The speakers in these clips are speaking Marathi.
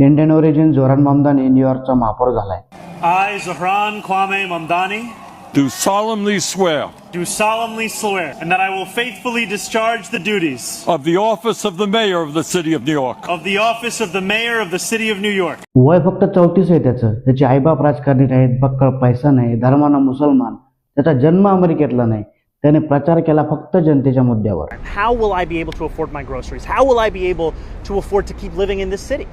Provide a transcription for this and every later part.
इंडियन ओरिजिन झोहरान ममदानी न्यूयॉर्कचा महापौर झालाय. I, Zohran Kwame Mamdani, do solemnly swear do solemnly swear and that I will faithfully discharge the duties of the office of the mayor of the city of New York of the office of the mayor of the city of New York. वय फक्त 34 आहे त्याचं. त्याचे आईबाप राजकारणी नाहीत, बक्कळ पैसा नाही, धर्माना मुसलमान, त्याचा जन्म अमेरिकेतला नाही. त्याने प्रचार केला फक्त जनतेच्या मुद्द्यावर. How will I be able to afford my groceries? How will I be able to afford to keep living in this city?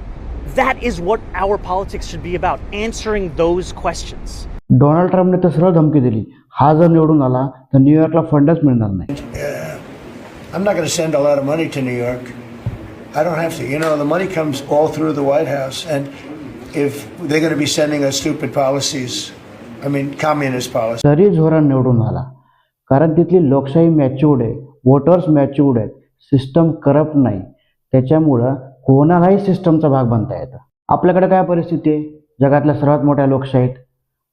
That is what our politics should be about, answering those questions. Donald ट्रम्पने तर सरळ धमकी दिली, हा जर निवडून आला तर न्यूयॉर्कला फंडच मिळणार नाही. I'm not going to send a lot of money to New York. I don't have to. You know, the money comes all through the White House. And if they're going to be sending us stupid policies, I mean, communist policies. तरी झोहरान निवडून आला, कारण तिथली लोकशाही मॅच्युअर्ड आहे, वोटर्स मॅच्युअर्ड आहेत, सिस्टम करप्ट नाही. त्याच्यामुळं कोणालाही सिस्टमचा भाग बनता येतं. आपल्याकडे काय परिस्थिती आहे? जगातल्या सर्वात मोठ्या लोकशाहीत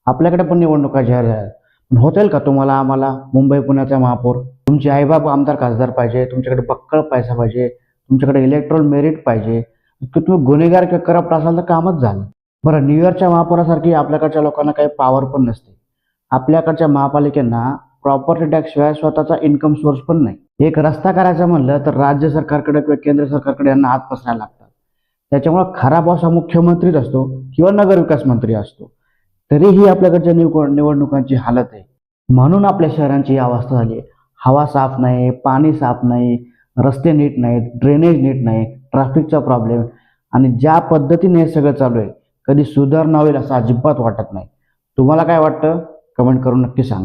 आपल्याकडे पण निवडणुका जाहीर झाल्या. पण होतील का तुम्हाला आम्हाला मुंबई पुण्याचा महापौर? तुमचे आईबाप आमदार खासदार पाहिजे, तुमच्याकडे बक्कळ पैसा पाहिजे, तुमच्याकडे इलेक्ट्रॉल मेरिट पाहिजे. तुम्ही गुन्हेगार किंवा करप्ट असाल तर कामच झालं. बरं, न्यूयॉर्कच्या महापौरासारखी आपल्याकडच्या लोकांना काही पॉवर पण नसते. आपल्याकडच्या महापालिकेंना प्रॉपर्टी टॅक्स शिवाय स्वतःचा इन्कम सोर्स पण नाही. एक रस्ता करायचा म्हणलं तर राज्य सरकारकडे किंवा केंद्र सरकारकडे यांना हात पसरायला लागतात. त्याच्यामुळे खरा बॉस हा मुख्यमंत्रीच असतो किंवा नगरविकास मंत्री असतो. तरीही आपल्याकडच्या निवडणुकांची हालत आहे. म्हणून आपल्या शहरांची ही अवस्था झाली. हवा साफ नाही, पाणी साफ नाही, रस्ते नीट नाहीत, ड्रेनेज नीट नाही, ट्रॅफिकचा प्रॉब्लेम. आणि ज्या पद्धतीने हे सगळं चालू आहे, कधी सुधारणा होईल असं अजिबात वाटत नाही. तुम्हाला काय वाटतं? कमेंट करून नक्की सांगा.